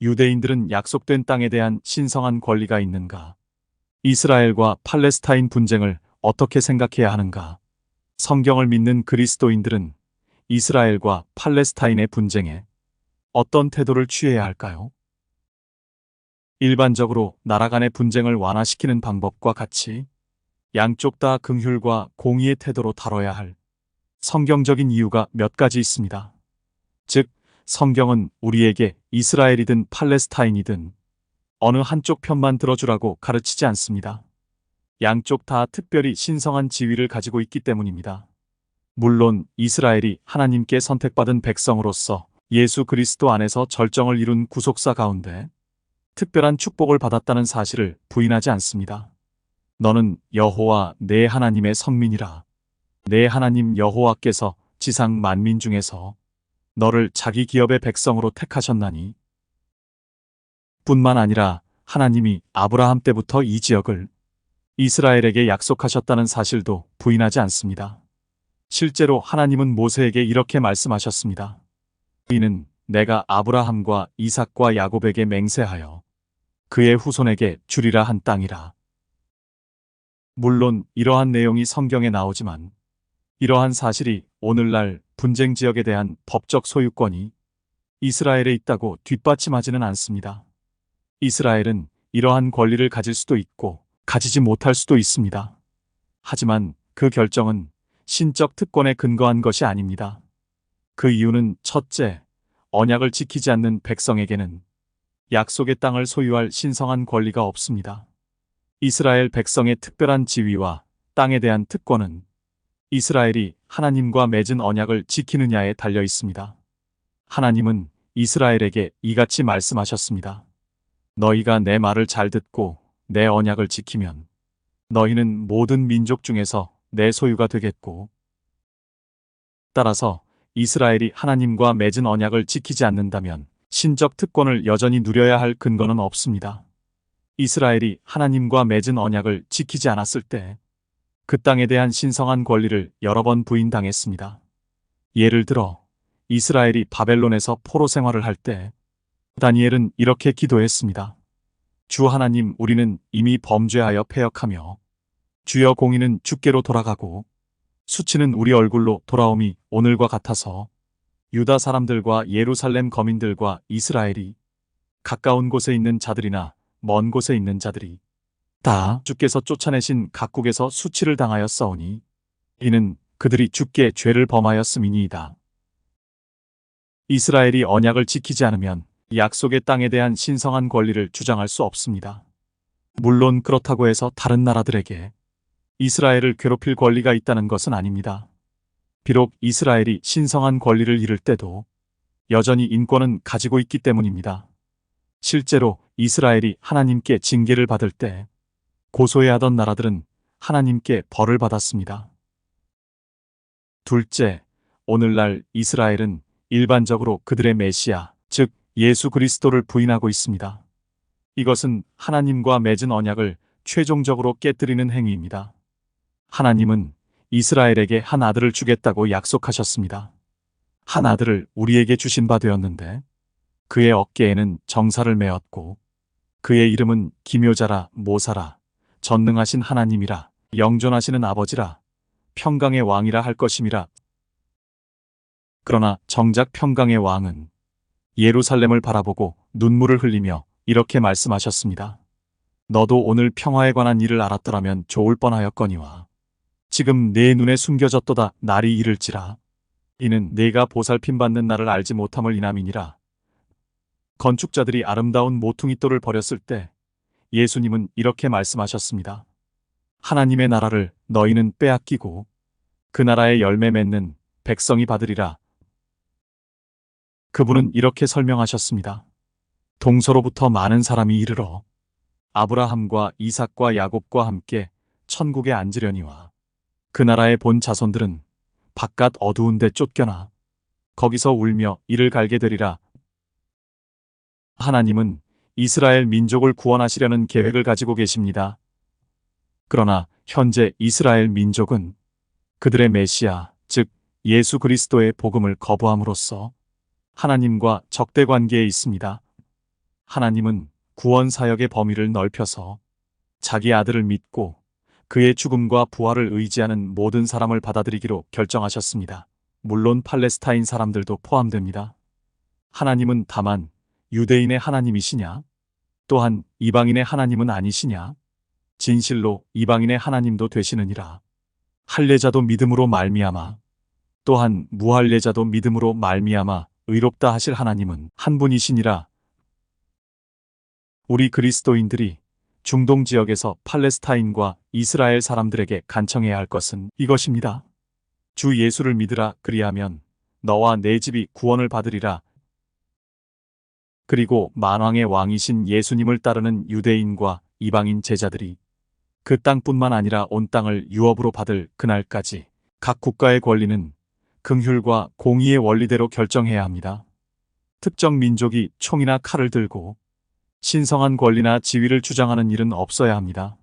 유대인들은 약속된 땅에 대한 신성한 권리가 있는가? 이스라엘과 팔레스타인 분쟁을 어떻게 생각해야 하는가? 성경을 믿는 그리스도인들은 이스라엘과 팔레스타인의 분쟁에 어떤 태도를 취해야 할까요? 일반적으로 나라 간의 분쟁을 완화시키는 방법과 같이 양쪽 다 긍휼과 공의의 태도로 다뤄야 할 성경적인 이유가 몇 가지 있습니다. 즉, 성경은 우리에게 이스라엘이든 팔레스타인이든 어느 한쪽 편만 들어주라고 가르치지 않습니다. 양쪽 다 특별히 신성한 지위를 가지고 있기 때문입니다. 물론 이스라엘이 하나님께 선택받은 백성으로서 예수 그리스도 안에서 절정을 이룬 구속사 가운데 특별한 축복을 받았다는 사실을 부인하지 않습니다. 너는 여호와 내 하나님의 성민이라. 내 하나님 여호와께서 지상 만민 중에서 너를 자기 기업의 백성으로 택하셨나니 뿐만 아니라 하나님이 아브라함 때부터 이 지역을 이스라엘에게 약속하셨다는 사실도 부인하지 않습니다. 실제로 하나님은 모세에게 이렇게 말씀하셨습니다. 이는 내가 아브라함과 이삭과 야곱에게 맹세하여 그의 후손에게 주리라 한 땅이라. 물론 이러한 내용이 성경에 나오지만 이러한 사실이 오늘날 분쟁 지역에 대한 법적 소유권이 이스라엘에 있다고 뒷받침하지는 않습니다. 이스라엘은 이러한 권리를 가질 수도 있고 가지지 못할 수도 있습니다. 하지만 그 결정은 신적 특권에 근거한 것이 아닙니다. 그 이유는 첫째, 언약을 지키지 않는 백성에게는 약속의 땅을 소유할 신성한 권리가 없습니다. 이스라엘 백성의 특별한 지위와 땅에 대한 특권은 이스라엘이 하나님과 맺은 언약을 지키느냐에 달려 있습니다. 하나님은 이스라엘에게 이같이 말씀하셨습니다. 너희가 내 말을 잘 듣고 내 언약을 지키면 너희는 모든 민족 중에서 내 소유가 되겠고, 따라서 이스라엘이 하나님과 맺은 언약을 지키지 않는다면 신적 특권을 여전히 누려야 할 근거는 없습니다. 이스라엘이 하나님과 맺은 언약을 지키지 않았을 때 그 땅에 대한 신성한 권리를 여러 번 부인당했습니다. 예를 들어 이스라엘이 바벨론에서 포로 생활을 할 때 다니엘은 이렇게 기도했습니다. 주 하나님, 우리는 이미 범죄하여 패역하며 주여 공의는 주께로 돌아가고 수치는 우리 얼굴로 돌아옴이 오늘과 같아서 유다 사람들과 예루살렘 거민들과 이스라엘이 가까운 곳에 있는 자들이나 먼 곳에 있는 자들이 다 주께서 쫓아내신 각국에서 수치를 당하였사오니 이는 그들이 주께 죄를 범하였음이니이다. 이스라엘이 언약을 지키지 않으면 약속의 땅에 대한 신성한 권리를 주장할 수 없습니다. 물론 그렇다고 해서 다른 나라들에게 이스라엘을 괴롭힐 권리가 있다는 것은 아닙니다. 비록 이스라엘이 신성한 권리를 잃을 때도 여전히 인권은 가지고 있기 때문입니다. 실제로 이스라엘이 하나님께 징계를 받을 때 고소해하던 나라들은 하나님께 벌을 받았습니다. 둘째, 오늘날 이스라엘은 일반적으로 그들의 메시아, 즉 예수 그리스도를 부인하고 있습니다. 이것은 하나님과 맺은 언약을 최종적으로 깨뜨리는 행위입니다. 하나님은 이스라엘에게 한 아들을 주겠다고 약속하셨습니다. 한 아들을 우리에게 주신 바 되었는데 그의 어깨에는 정사를 메었고 그의 이름은 기묘자라, 모사라, 전능하신 하나님이라, 영존하시는 아버지라, 평강의 왕이라 할 것임이라. 그러나 정작 평강의 왕은 예루살렘을 바라보고 눈물을 흘리며 이렇게 말씀하셨습니다. 너도 오늘 평화에 관한 일을 알았더라면 좋을 뻔하였거니와 지금 내 눈에 숨겨졌도다. 날이 이를지라. 이는 내가 보살핌 받는 날을 알지 못함을 인함이니라. 건축자들이 아름다운 모퉁이돌을 버렸을 때 예수님은 이렇게 말씀하셨습니다. 하나님의 나라를 너희는 빼앗기고 그 나라의 열매 맺는 백성이 받으리라. 그분은 이렇게 설명하셨습니다. 동서로부터 많은 사람이 이르러 아브라함과 이삭과 야곱과 함께 천국에 앉으려니와 그 나라의 본 자손들은 바깥 어두운 데 쫓겨나 거기서 울며 이를 갈게 되리라. 하나님은 이스라엘 민족을 구원하시려는 계획을 가지고 계십니다. 그러나 현재 이스라엘 민족은 그들의 메시아, 즉 예수 그리스도의 복음을 거부함으로써 하나님과 적대 관계에 있습니다. 하나님은 구원 사역의 범위를 넓혀서 자기 아들을 믿고 그의 죽음과 부활을 의지하는 모든 사람을 받아들이기로 결정하셨습니다. 물론 팔레스타인 사람들도 포함됩니다. 하나님은 다만 유대인의 하나님이시냐? 또한 이방인의 하나님은 아니시냐? 진실로 이방인의 하나님도 되시느니라. 할례자도 믿음으로 말미암아 또한 무할례자도 믿음으로 말미암아 의롭다 하실 하나님은 한 분이시니라. 우리 그리스도인들이 중동 지역에서 팔레스타인과 이스라엘 사람들에게 간청해야 할 것은 이것입니다. 주 예수를 믿으라. 그리하면 너와 내 집이 구원을 받으리라. 그리고 만왕의 왕이신 예수님을 따르는 유대인과 이방인 제자들이 그 땅뿐만 아니라 온 땅을 유업으로 받을 그날까지 각 국가의 권리는 긍휼과 공의의 원리대로 결정해야 합니다. 특정 민족이 총이나 칼을 들고 신성한 권리나 지위를 주장하는 일은 없어야 합니다.